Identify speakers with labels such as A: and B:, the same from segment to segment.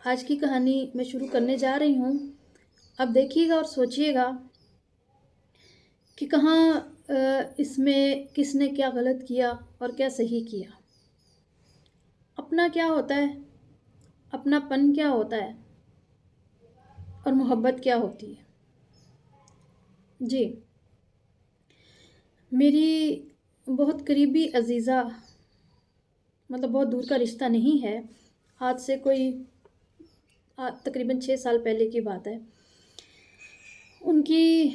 A: آج کی کہانی میں شروع کرنے جا رہی ہوں. اب دیکھیے گا اور سوچیے گا کہ کہاں اس میں کس نے کیا غلط کیا اور کیا صحیح کیا. اپنا کیا ہوتا ہے، اپنا پن کیا ہوتا ہے اور محبت کیا ہوتی ہے. جی، میری بہت قریبی عزیزہ، مطلب بہت دور کا رشتہ نہیں ہے، آج سے کوئی تقریباً 6 سال پہلے کی بات ہے. ان کی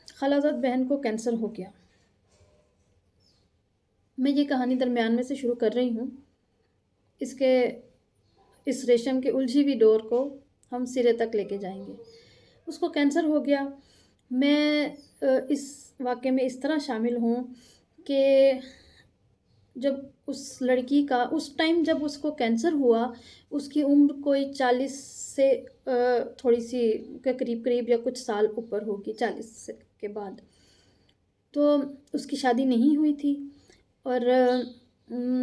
A: خالہ زاد بہن کو کینسر ہو گیا. میں یہ کہانی درمیان میں سے شروع کر رہی ہوں. اس ریشم کے الجھی ہوئی ڈور کو ہم سرے تک لے کے جائیں گے. اس کو کینسر ہو گیا. میں اس واقعے میں اس طرح شامل ہوں کہ جب اس لڑکی کا اس ٹائم جب اس کو کینسر ہوا، اس کی عمر کوئی 40 سے تھوڑی سی کے قریب یا کچھ سال اوپر ہوگی، 40 کے بعد. تو اس کی شادی نہیں ہوئی تھی اور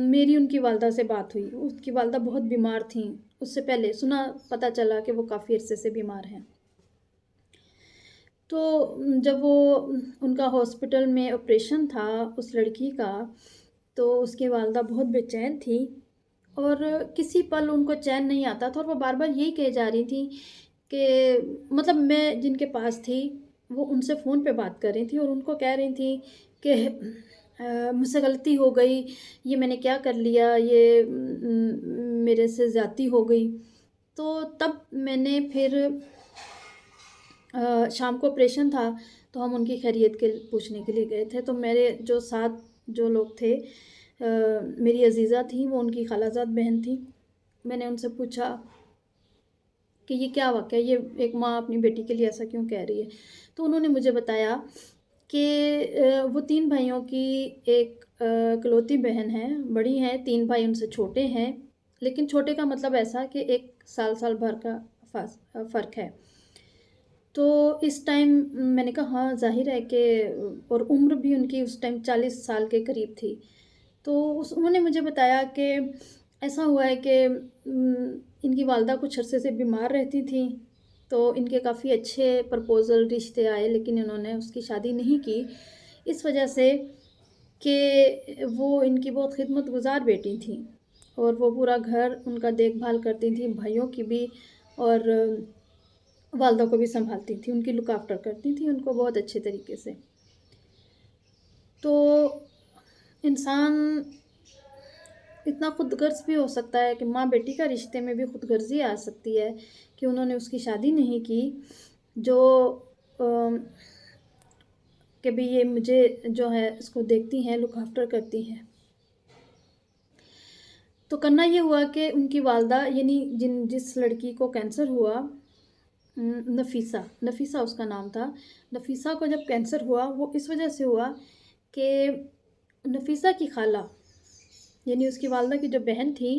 A: میری ان کی والدہ سے بات ہوئی. اس کی والدہ بہت بیمار تھیں. اس سے پہلے پتہ چلا کہ وہ کافی عرصے سے بیمار ہیں. تو جب ان کا ہاسپٹل میں آپریشن تھا اس لڑکی کا، تو اس کی والدہ بہت بے چین تھی اور کسی پل ان کو چین نہیں آتا تھا، اور وہ بار بار یہی کہے جا رہی تھیں کہ مطلب میں جن کے پاس تھی وہ ان سے فون پہ بات کر رہی تھی اور ان کو کہہ رہی تھیں کہ مجھ سے غلطی ہو گئی، یہ میں نے کیا کر لیا، یہ میرے سے زیادتی ہو گئی. تو تب میں نے پھر شام کو آپریشن تھا تو ہم ان کی خیریت کے پوچھنے کے لیے گئے تھے. تو میرے جو لوگ تھے، میری عزیزہ تھیں، وہ ان کی خالہ زاد بہن تھیں. میں نے ان سے پوچھا کہ یہ کیا واقعہ ہے، یہ ایک ماں اپنی بیٹی کے لیے ایسا کیوں کہہ رہی ہے. تو انہوں نے مجھے بتایا کہ وہ 3 بھائیوں کی ایک اکلوتی بہن ہے، بڑی ہیں، 3 بھائی ان سے چھوٹے ہیں، لیکن چھوٹے کا مطلب ایسا کہ 1 سال بھر کا فرق ہے. تو اس ٹائم میں نے کہا ہاں ظاہر ہے کہ، اور عمر بھی ان کی اس ٹائم 40 سال کے قریب تھی. تو انہوں نے مجھے بتایا کہ ایسا ہوا ہے کہ ان کی والدہ کچھ عرصے سے بیمار رہتی تھیں، تو ان کے کافی اچھے پرپوزل رشتے آئے، لیکن انہوں نے اس کی شادی نہیں کی اس وجہ سے کہ وہ ان کی بہت خدمت گزار بیٹی تھیں اور وہ پورا گھر ان کا دیکھ بھال کرتی تھیں، بھائیوں کی بھی اور والدہ کو بھی سنبھالتی تھیں، ان کی لک آفٹر کرتی تھیں ان کو بہت اچھے طریقے سے. تو انسان اتنا خود غرض بھی ہو سکتا ہے کہ ماں بیٹی کا رشتے میں بھی خود غرضی آ سکتی ہے کہ انہوں نے اس کی شادی نہیں کی، جو کہ بھی یہ مجھے جو ہے اس کو دیکھتی ہیں، لک آفٹر کرتی ہیں. تو کرنا یہ ہوا کہ ان کی والدہ، یعنی جس لڑکی کو کینسر ہوا، نفیسہ اس کا نام تھا. نفیسہ کو جب کینسر ہوا وہ اس وجہ سے ہوا کہ نفیسہ کی خالہ، یعنی اس کی والدہ کی جو بہن تھی،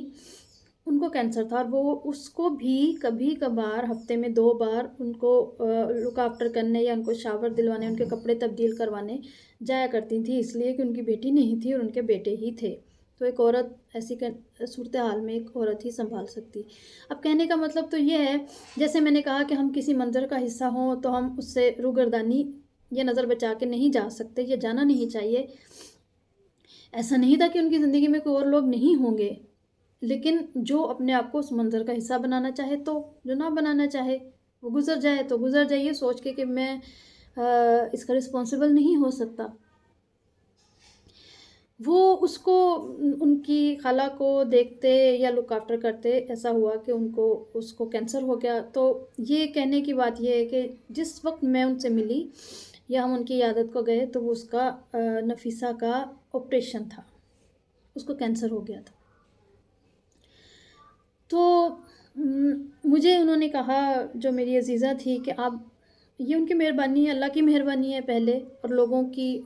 A: ان کو کینسر تھا اور وہ اس کو بھی کبھی کبھار ہفتے میں 2 بار ان کو لک آفٹر کرنے یا ان کو شاور دلوانے، ان کے کپڑے تبدیل کروانے جایا کرتی تھی، اس لیے کہ ان کی بیٹی نہیں تھی اور ان کے بیٹے ہی تھے. تو ایک عورت ایسی صورتحال میں ایک عورت ہی سنبھال سکتی. اب کہنے کا مطلب تو یہ ہے، جیسے میں نے کہا کہ ہم کسی منظر کا حصہ ہوں تو ہم اس سے روگردانی یا نظر بچا کے نہیں جا سکتے، یا جانا نہیں چاہیے. ایسا نہیں تھا کہ ان کی زندگی میں کوئی اور لوگ نہیں ہوں گے، لیکن جو اپنے آپ کو اس منظر کا حصہ بنانا چاہے تو، جو نہ بنانا چاہے وہ گزر جائے تو گزر جائے، سوچ کے کہ میں اس کا رسپانسبل نہیں ہو سکتا. وہ اس کو، ان کی خالہ کو دیکھتے یا لک آفٹر کرتے، ایسا ہوا کہ اس کو کینسر ہو گیا. تو یہ کہنے کی بات یہ ہے کہ جس وقت میں ان سے ملی یا ہم ان کی عیادت کو گئے تو وہ اس کا نفیسہ کا آپریشن تھا، اس کو کینسر ہو گیا تھا. تو مجھے انہوں نے کہا، جو میری عزیزہ تھی، کہ آپ، یہ ان کی مہربانی ہے، اللہ کی مہربانی ہے پہلے، اور لوگوں کی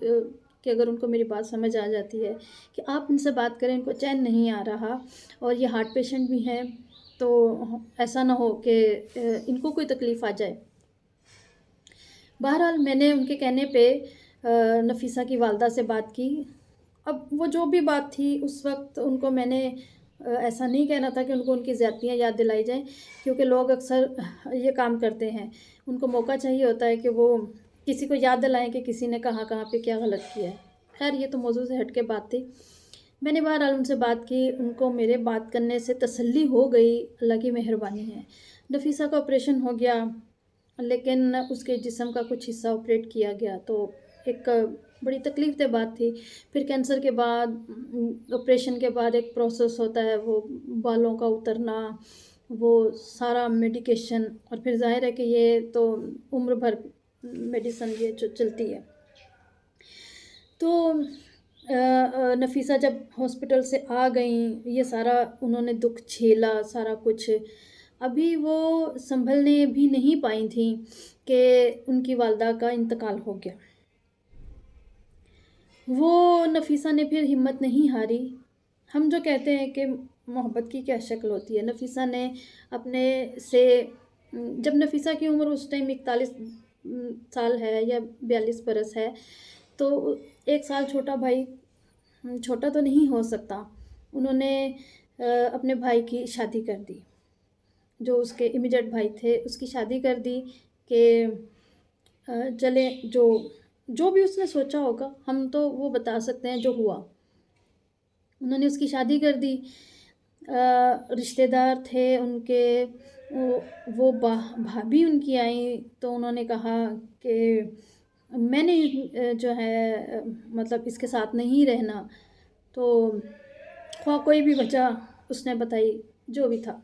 A: کہ اگر ان کو میری بات سمجھ آ جاتی ہے کہ آپ ان سے بات کریں، ان کو چین نہیں آ رہا اور یہ ہارٹ پیشنٹ بھی ہیں، تو ایسا نہ ہو کہ ان کو کوئی تکلیف آ جائے. بہرحال میں نے ان کے کہنے پہ نفیسہ کی والدہ سے بات کی. اب وہ جو بھی بات تھی اس وقت ان کو میں نے ایسا نہیں کہنا تھا کہ ان کو ان کی زیادتیاں یاد دلائی جائیں، کیونکہ لوگ اکثر یہ کام کرتے ہیں، ان کو موقع چاہیے ہوتا ہے کہ وہ کسی کو یاد دلائیں کہ کسی نے کہاں کہاں پہ کیا غلط کیا ہے۔ خیر یہ تو موضوع سے ہٹ کے بات تھی۔ میں نے بہرحال ان سے بات کی، ان کو میرے بات کرنے سے تسلی ہو گئی، اللہ کی مہربانی ہے۔ نفیسہ کا آپریشن ہو گیا، لیکن اس کے جسم کا کچھ حصہ آپریٹ کیا گیا، تو ایک بڑی تکلیف دہ بات تھی۔ پھر کینسر کے بعد آپریشن کے بعد ایک پروسیس ہوتا ہے، وہ بالوں کا اترنا، وہ سارا میڈیکیشن، اور پھر ظاہر ہے کہ یہ تو عمر بھر میڈیسن یہ جو چلتی ہے۔ تو نفیسہ جب ہاسپٹل سے آ گئیں، یہ سارا انہوں نے دکھ جھیلا، سارا کچھ، ابھی وہ سنبھلنے بھی نہیں پائی تھیں کہ ان کی والدہ کا انتقال ہو گیا۔ وہ نفیسہ نے پھر ہمت نہیں ہاری۔ ہم جو کہتے ہیں کہ محبت کی کیا شکل ہوتی ہے، نفیسہ نے اپنے سے، جب نفیسہ کی عمر اس ٹائم 41 سال ہے یا 42 برس ہے، تو ایک سال چھوٹا بھائی، چھوٹا تو نہیں ہو سکتا، انہوں نے اپنے بھائی کی شادی کر دی، جو اس کے امیڈیٹ بھائی تھے، اس کی شادی کر دی کہ چلے جو بھی اس نے سوچا ہوگا، ہم تو وہ بتا سکتے ہیں جو ہوا۔ انہوں نے اس کی شادی کر دی، رشتہ دار تھے ان کے، وہ بھابھی ان کی آئیں، تو انہوں نے کہا کہ میں نے جو ہے مطلب اس کے ساتھ نہیں رہنا، تو خواہ کوئی بھی وجہ اس نے بتائی، جو بھی تھا،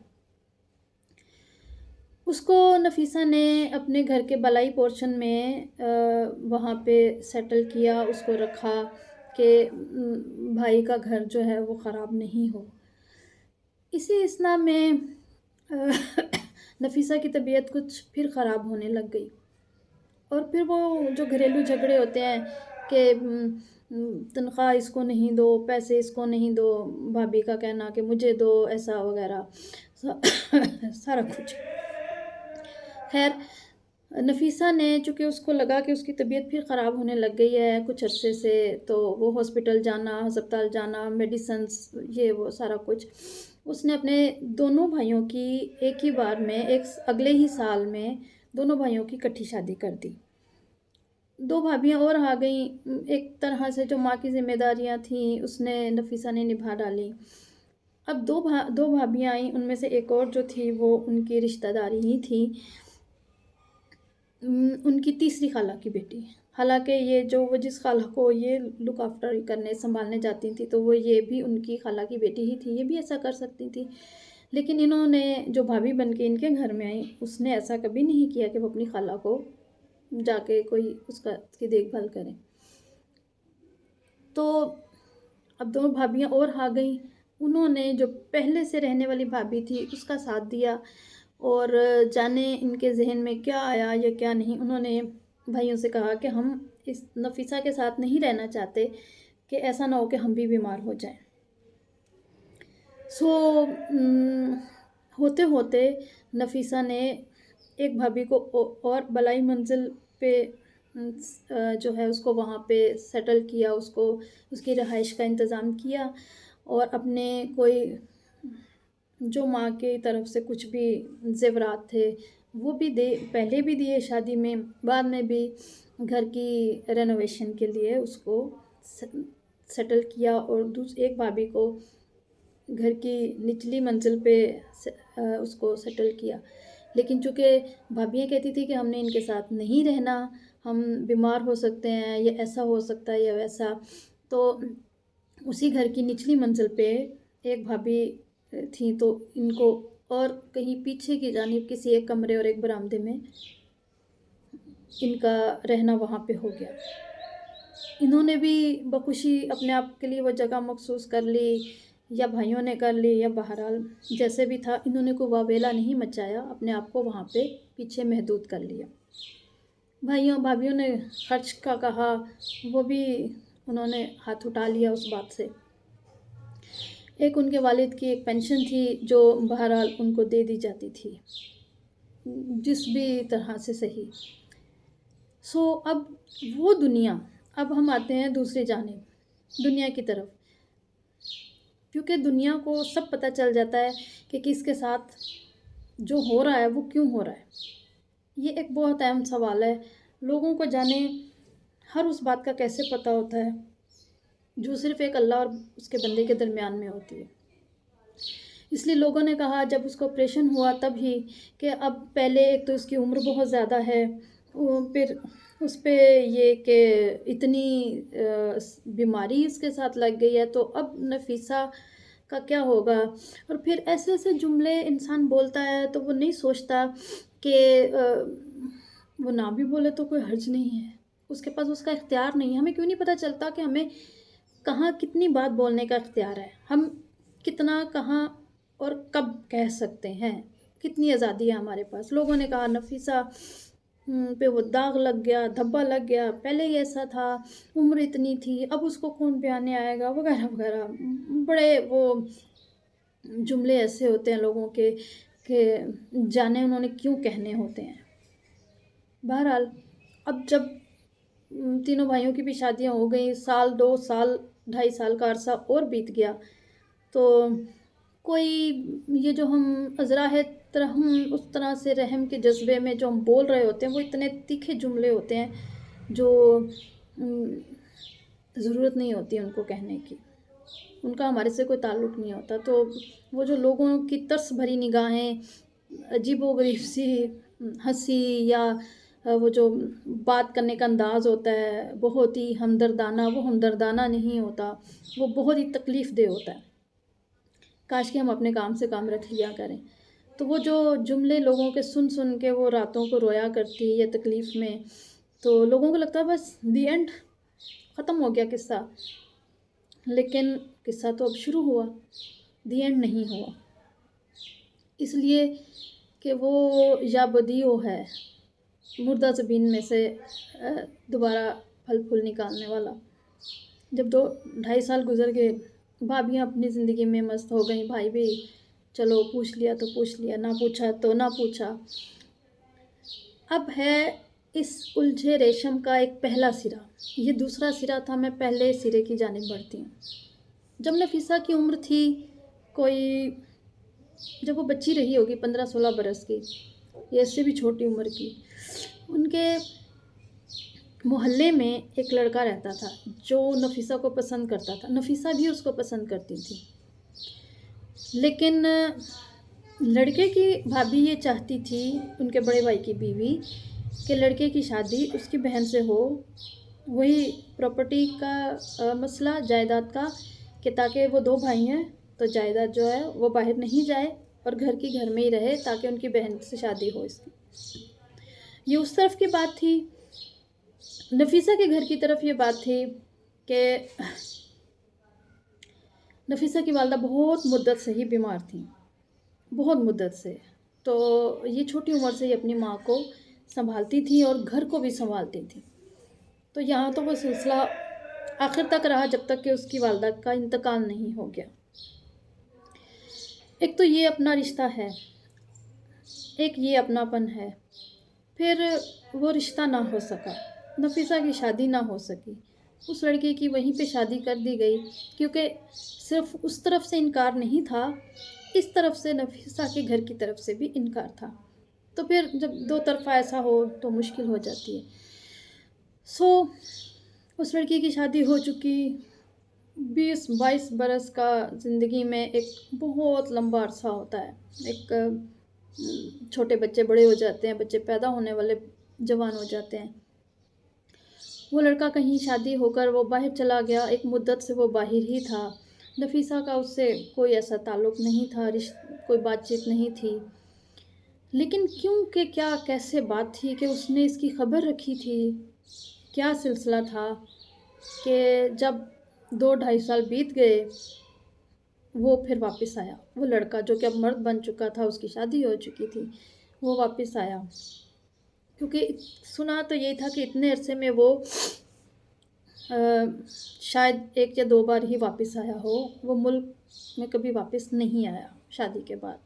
A: اس کو نفیسہ نے اپنے گھر کے بالائی پورشن میں وہاں پہ سیٹل کیا، اس کو رکھا کہ بھائی کا گھر جو ہے وہ خراب نہیں ہو۔ اسی اثناء میں نفیسہ کی طبیعت کچھ پھر خراب ہونے لگ گئی، اور پھر وہ جو گھریلو جھگڑے ہوتے ہیں کہ تنخواہ اس کو نہیں دو، پیسے اس کو نہیں دو، بھابھی کا کہنا کہ مجھے دو، ایسا وغیرہ سارا کچھ۔ خیر نفیسہ نے، چونکہ اس کو لگا کہ اس کی طبیعت پھر خراب ہونے لگ گئی ہے کچھ عرصے سے، تو وہ ہاسپٹل جانا، ہسپتال جانا، میڈیسنز، یہ وہ سارا کچھ، اس نے اپنے دونوں بھائیوں کی ایک ہی بار میں، اگلے ہی سال میں دونوں بھائیوں کی اکٹھی شادی کر دی۔ 2 بھابیاں اور آ گئیں، ایک طرح سے جو ماں کی ذمہ داریاں تھیں اس نے نفیسہ نے نبھا ڈالی۔ اب دو بھابیاں آئیں، ان میں سے ایک اور جو تھی وہ ان کی رشتہ داری ہی تھی، ان کی تیسری خالہ کی بیٹی۔ حالانکہ یہ جو وہ جس خالہ کو یہ لک آفٹر کرنے، سنبھالنے جاتی تھی، تو وہ یہ بھی ان کی خالہ کی بیٹی ہی تھی، یہ بھی ایسا کر سکتی تھی، لیکن انہوں نے جو بھابھی بن کے ان کے گھر میں آئی، اس نے ایسا کبھی نہیں کیا کہ وہ اپنی خالہ کو جا کے کوئی اس کی دیکھ بھال کریں۔ تو اب 2 بھابیاں اور آ گئیں، انہوں نے جو پہلے سے رہنے والی بھابھی تھی اس کا ساتھ دیا، اور جانے ان کے ذہن میں کیا آیا یا کیا نہیں، انہوں نے بھائیوں سے کہا کہ ہم اس نفیسہ کے ساتھ نہیں رہنا چاہتے کہ ایسا نہ ہو کہ ہم بھی بیمار ہو جائیں۔ ہوتے ہوتے نفیسہ نے ایک بھابھی کو اور بلائی منزل پہ جو ہے اس کو وہاں پہ سیٹل کیا، اس کی رہائش کا انتظام کیا، اور اپنے کوئی جو ماں کی طرف سے کچھ بھی زیورات تھے وہ بھی پہلے بھی دیے شادی میں، بعد میں بھی گھر کی رینوویشن کے لیے اس کو سیٹل کیا، اور ایک بھابھی کو گھر کی نچلی منزل پہ اس کو سیٹل کیا۔ لیکن چونکہ بھابیاں کہتی تھی کہ ہم نے ان کے ساتھ نہیں رہنا، ہم بیمار ہو سکتے ہیں، یا ایسا ہو سکتا ہے یا ویسا، تو اسی گھر کی نچلی منزل پہ ایک بھابھی تھیں، تو ان کو اور کہیں پیچھے کی جانب کسی ایک کمرے اور ایک برآمدے میں ان کا رہنا وہاں پہ ہو گیا۔ انہوں نے بھی بخوشی اپنے آپ کے لیے وہ جگہ مخصوص کر لی، یا بھائیوں نے کر لی، یا بہرحال جیسے بھی تھا، انہوں نے کوئی واویلا نہیں مچایا، اپنے آپ کو وہاں پہ پیچھے محدود کر لیا۔ بھابھیوں نے خرچ کا کہا، وہ بھی انہوں نے ہاتھ اٹھا لیا اس بات سے۔ ایک ان کے والد کی ایک پینشن تھی جو بہرحال ان کو دے دی جاتی تھی، جس بھی طرح سے صحیح۔ اب وہ دنیا، اب ہم آتے ہیں دوسری جانب، دنیا کی طرف۔ کیونکہ دنیا کو سب پتہ چل جاتا ہے کہ کس کے ساتھ جو ہو رہا ہے وہ کیوں ہو رہا ہے۔ یہ ایک بہت اہم سوال ہے، لوگوں کو جانے ہر اس بات کا کیسے پتہ ہوتا ہے جو صرف ایک اللہ اور اس کے بندے کے درمیان میں ہوتی ہے۔ اس لیے لوگوں نے کہا جب اس کو آپریشن ہوا تب ہی کہ اب پہلے ایک تو اس کی عمر بہت زیادہ ہے، پھر اس پہ یہ کہ اتنی بیماری اس کے ساتھ لگ گئی ہے، تو اب نفیسہ کا کیا ہوگا؟ اور پھر ایسے ایسے جملے انسان بولتا ہے تو وہ نہیں سوچتا کہ وہ نہ بھی بولے تو کوئی حرج نہیں ہے، اس کے پاس اس کا اختیار نہیں ہے۔ ہمیں کیوں نہیں پتہ چلتا کہ ہمیں کہاں کتنی بات بولنے کا اختیار ہے، ہم کتنا کہاں اور کب کہہ سکتے ہیں، کتنی آزادی ہے ہمارے پاس۔ لوگوں نے کہا نفیسہ پہ وہ داغ لگ گیا، دھبا لگ گیا، پہلے ہی ایسا تھا، عمر اتنی تھی، اب اس کو کون بیانے آئے گا، وغیرہ وغیرہ۔ بڑے وہ جملے ایسے ہوتے ہیں لوگوں کے کہ جانے انہوں نے کیوں کہنے ہوتے ہیں۔ بہرحال اب جب تینوں بھائیوں کی بھی شادیاں ہو گئیں، سال 2 سال 2.5 سال کا عرصہ اور بیت گیا، تو کوئی یہ جو ہم ازراہ ترحم اس طرح سے رحم کے جذبے میں جو ہم بول رہے ہوتے ہیں وہ اتنے تیکھے جملے ہوتے ہیں جو ضرورت نہیں ہوتی ان کو کہنے کی، ان کا ہمارے سے کوئی تعلق نہیں ہوتا۔ تو وہ جو لوگوں کی ترس بھری نگاہیں، عجیب و غریب سی ہنسی، یا وہ جو بات کرنے کا انداز ہوتا ہے بہت ہی ہمدردانہ، وہ ہمدردانہ نہیں ہوتا، وہ بہت ہی تکلیف دہ ہوتا ہے۔ کاش کہ ہم اپنے کام سے کام رکھ لیا کریں۔ تو وہ جو جملے لوگوں کے سن کے وہ راتوں کو رویا کرتی ہے تکلیف میں، تو لوگوں کو لگتا ہے بس دی اینڈ، ختم ہو گیا قصہ، لیکن قصہ تو اب شروع ہوا، دی اینڈ نہیں ہوا۔ اس لیے کہ وہ یا بدیو ہے، مردہ زمین میں سے دوبارہ پھل پھول نکالنے والا۔ جب 2.5 سال گزر گئے، بھابیاں اپنی زندگی میں مست ہو گئیں، بھائی بھی چلو پوچھ لیا تو پوچھ لیا، نہ پوچھا تو نہ پوچھا۔ اب ہے اس الجھے ریشم کا ایک پہلا سرا، یہ دوسرا سرا تھا، میں پہلے سرے کی جانب بڑھتی ہوں۔ جب نفیسہ کی عمر تھی کوئی، جب وہ بچی رہی ہوگی 15-16 برس کی یا اس سے بھی چھوٹی عمر کی، ان کے محلے میں ایک لڑکا رہتا تھا جو نفیسہ کو پسند کرتا تھا، نفیسہ بھی اس کو پسند کرتی تھی، لیکن لڑکے کی بھابھی یہ چاہتی تھی، ان کے بڑے بھائی کی بیوی، کہ لڑکے کی شادی اس کی بہن سے ہو، وہی پراپرٹی کا مسئلہ، جائیداد کا، کہ تاکہ وہ 2 بھائی ہیں تو جائیداد جو ہے وہ باہر نہیں جائے اور گھر کی گھر میں ہی رہے، تاکہ ان کی بہن سے شادی ہو اس کی۔ یہ اس طرف کی بات تھی۔ نفیسہ کے گھر کی طرف یہ بات تھی کہ نفیسہ کی والدہ بہت مدت سے ہی بیمار تھیں، بہت مدت سے، تو یہ چھوٹی عمر سے ہی اپنی ماں کو سنبھالتی تھی اور گھر کو بھی سنبھالتی تھی۔ تو یہاں تو وہ سلسلہ آخر تک رہا جب تک کہ اس کی والدہ کا انتقال نہیں ہو گیا۔ ایک تو یہ اپنا رشتہ ہے، ایک یہ اپناپن ہے، پھر وہ رشتہ نہ ہو سکا، نفیسہ کی شادی نہ ہو سکی، اس لڑکے کی وہیں پہ شادی کر دی گئی، کیونکہ صرف اس طرف سے انکار نہیں تھا، اس طرف سے نفیسہ کے گھر کی طرف سے بھی انکار تھا، تو پھر جب 2 طرفہ ایسا ہو تو مشکل ہو جاتی ہے۔ اس لڑکی کی شادی ہو چکی، 20-22 برس کا زندگی میں ایک بہت لمبا عرصہ ہوتا ہے، ایک چھوٹے بچے بڑے ہو جاتے ہیں، بچے پیدا ہونے والے جوان ہو جاتے ہیں۔ وہ لڑکا کہیں شادی ہو کر وہ باہر چلا گیا، ایک مدت سے وہ باہر ہی تھا، نفیسہ کا اس سے کوئی ایسا تعلق نہیں تھا، کوئی بات چیت نہیں تھی، لیکن کیوں کہ کیا کیسے بات تھی کہ اس نے اس کی خبر رکھی تھی، کیا سلسلہ تھا کہ جب 2-2.5 سال بیت گئے وہ پھر واپس آیا، وہ لڑکا جو کہ اب مرد بن چکا تھا، اس کی شادی ہو چکی تھی، وہ واپس آیا، کیونکہ سنا تو یہی تھا کہ اتنے عرصے میں وہ شاید 1 یا 2 بار ہی واپس آیا ہو، وہ ملک میں کبھی واپس نہیں آیا شادی کے بعد،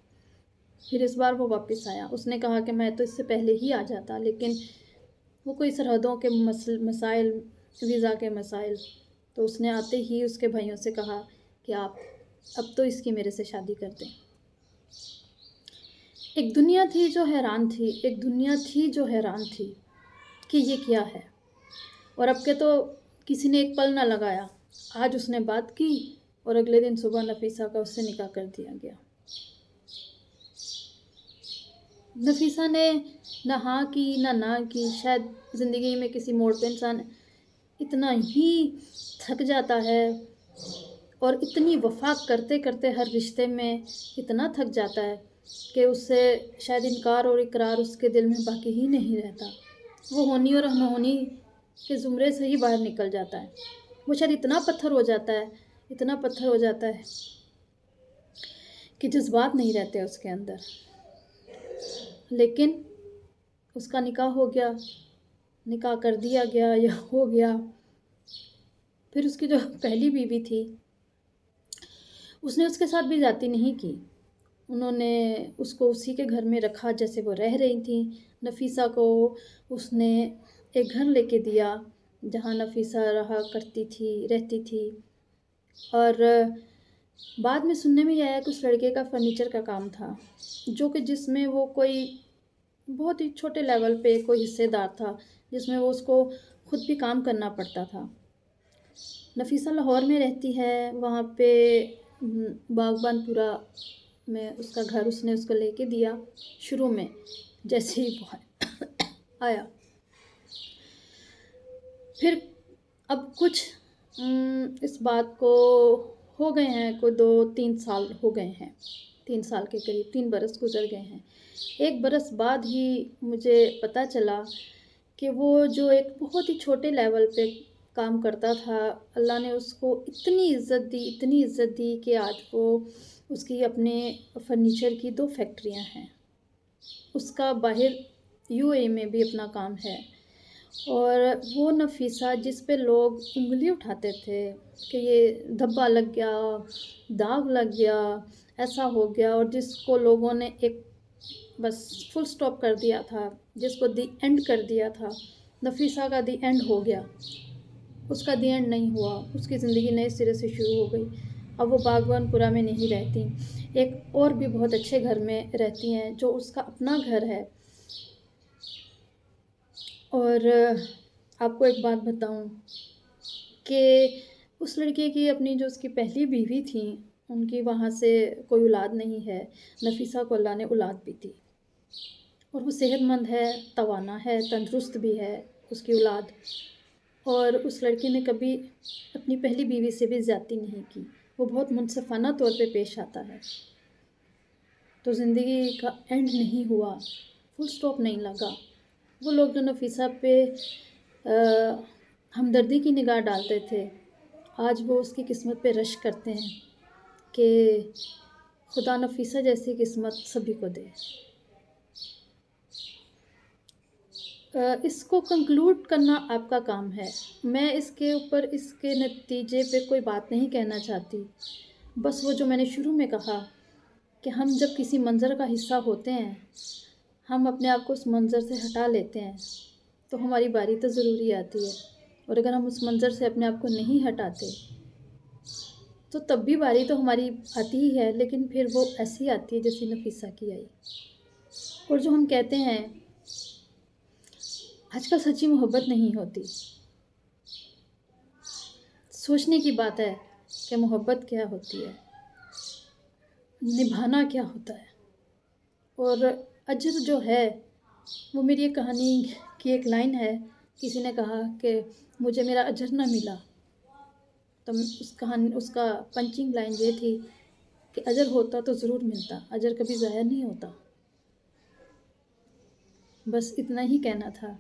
A: پھر اس بار وہ واپس آیا۔ اس نے کہا کہ میں تو اس سے پہلے ہی آ جاتا، لیکن وہ کوئی سرحدوں کے مسائل، ویزا کے مسائل، تو اس نے آتے ہی اس کے بھائیوں سے کہا کہ آپ اب تو اس کی میرے سے شادی کر دیں۔ ایک دنیا تھی جو حیران تھی، ایک دنیا تھی جو حیران تھی کہ یہ کیا ہے، اور اب کے تو کسی نے ایک پل نہ لگایا۔ آج اس نے بات کی اور اگلے دن صبح نفیسہ کا اس سے نکاح کر دیا گیا۔ نفیسہ نے نہ ہاں کی نہ کی۔ شاید زندگی میں کسی موڑ پہ انسان اتنا ہی تھک جاتا ہے اور اتنی وفا کرتے کرتے ہر رشتے میں اتنا تھک جاتا ہے کہ اس سے شاید انکار اور اقرار اس کے دل میں باقی ہی نہیں رہتا۔ وہ ہونی اور نہ ہونی کے زمرے سے ہی باہر نکل جاتا ہے۔ وہ شاید اتنا پتھر ہو جاتا ہے، اتنا پتھر ہو جاتا ہے کہ جذبات نہیں رہتے اس کے اندر۔ لیکن اس کا نکاح ہو گیا، نکاح کر دیا گیا یا ہو گیا۔ پھر اس کی جو پہلی بیوی تھی اس نے اس کے ساتھ بھی زیادتی نہیں کی۔ انہوں نے اس کو اسی کے گھر میں رکھا جیسے وہ رہ رہی تھیں۔ نفیسہ کو اس نے ایک گھر لے کے دیا جہاں نفیسہ رہتی تھی، اور بعد میں سننے میں یہ آیا کہ اس لڑکے کا فرنیچر کا کام تھا، جو کہ جس میں وہ کوئی بہت ہی چھوٹے لیول پہ کوئی حصے دار تھا، جس میں وہ اس کو خود بھی کام کرنا پڑتا تھا۔ نفیسہ لاہور میں رہتی ہے، وہاں پہ باغبان پورہ میں اس کا گھر اس نے اس کو لے کے دیا شروع میں جیسے ہی وہ آیا۔ پھر اب کچھ اس بات کو ہو گئے ہیں، کوئی 2-3 سال ہو گئے ہیں، 3 سال کے قریب، 3 برس گزر گئے ہیں۔ 1 برس بعد ہی مجھے پتہ چلا کہ وہ جو ایک بہت ہی چھوٹے لیول پہ کام کرتا تھا، اللہ نے اس کو اتنی عزت دی کہ آج وہ اس کی اپنے فرنیچر کی 2 فیکٹریاں ہیں۔ اس کا باہر UAE میں بھی اپنا کام ہے، اور وہ نفیسہ جس پہ لوگ انگلی اٹھاتے تھے کہ یہ دھبا لگ گیا، داغ لگ گیا، ایسا ہو گیا، اور جس کو لوگوں نے ایک بس فل سٹاپ کر دیا تھا، جس کو دی اینڈ کر دیا تھا، نفیسہ کا دی اینڈ ہو گیا۔ اس کا دی اینڈ نہیں ہوا، اس کی زندگی نئے سرے سے شروع ہو گئی۔ اب وہ باغبان پورہ میں نہیں رہتی، ایک اور بھی بہت اچھے گھر میں رہتی ہیں جو اس کا اپنا گھر ہے۔ اور آپ کو ایک بات بتاؤں کہ اس لڑکے کی اپنی جو اس کی پہلی بیوی تھی، ان کی وہاں سے کوئی اولاد نہیں ہے۔ نفیسہ کو اللہ نے اولاد بھی دی، اور وہ صحت مند ہے، توانا ہے، تندرست بھی ہے اس کی اولاد، اور اس لڑکے نے کبھی اپنی پہلی بیوی سے بھی زیادتی نہیں کی۔ وہ بہت منصفانہ طور پہ پیش آتا ہے۔ تو زندگی کا اینڈ نہیں ہوا، فل سٹاپ نہیں لگا۔ وہ لوگ جو نفیسہ پہ ہمدردی کی نگاہ ڈالتے تھے، آج وہ اس کی قسمت پہ رشک کرتے ہیں کہ خدا نفیسہ جیسی قسمت سبھی کو دے۔ اس کو کنکلوڈ کرنا آپ کا کام ہے۔ میں اس کے اوپر اس کے نتیجے پہ کوئی بات نہیں کہنا چاہتی، بس وہ جو میں نے شروع میں کہا کہ ہم جب کسی منظر کا حصہ ہوتے ہیں، ہم اپنے آپ کو اس منظر سے ہٹا لیتے ہیں تو ہماری باری تو ضروری آتی ہے، اور اگر ہم اس منظر سے اپنے آپ کو نہیں ہٹاتے تو تب بھی باری تو ہماری آتی ہی ہے، لیکن پھر وہ ایسی آتی ہے جیسی نفیسہ کی آئی۔ اور جو ہم کہتے ہیں آج کل سچی محبت نہیں ہوتی۔ سوچنے کی بات ہے کہ محبت کیا ہوتی ہے، نبھانا کیا ہوتا ہے، اور اجر جو ہے وہ میری ایک کہانی کی ایک لائن ہے۔ کسی نے کہا کہ مجھے میرا اجر نہ ملا، تو اس کا پنچنگ لائن یہ تھی کہ اجر ہوتا تو ضرور ملتا، اجر کبھی ضائع نہیں ہوتا۔ بس اتنا ہی کہنا تھا۔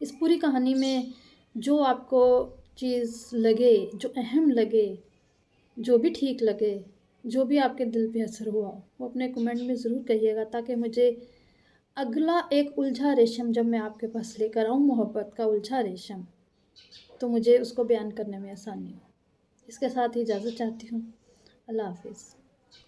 A: اس پوری کہانی میں جو آپ کو چیز لگے، جو اہم لگے، جو بھی ٹھیک لگے، جو بھی آپ کے دل پہ اثر ہوا، وہ اپنے کمنٹ میں ضرور کہیے گا، تاکہ مجھے اگلا ایک الجھا ریشم جب میں آپ کے پاس لے کر آؤں، محبت کا الجھا ریشم، تو مجھے اس کو بیان کرنے میں آسانی ہو۔ اس کے ساتھ ہی اجازت چاہتی ہوں۔ اللہ حافظ۔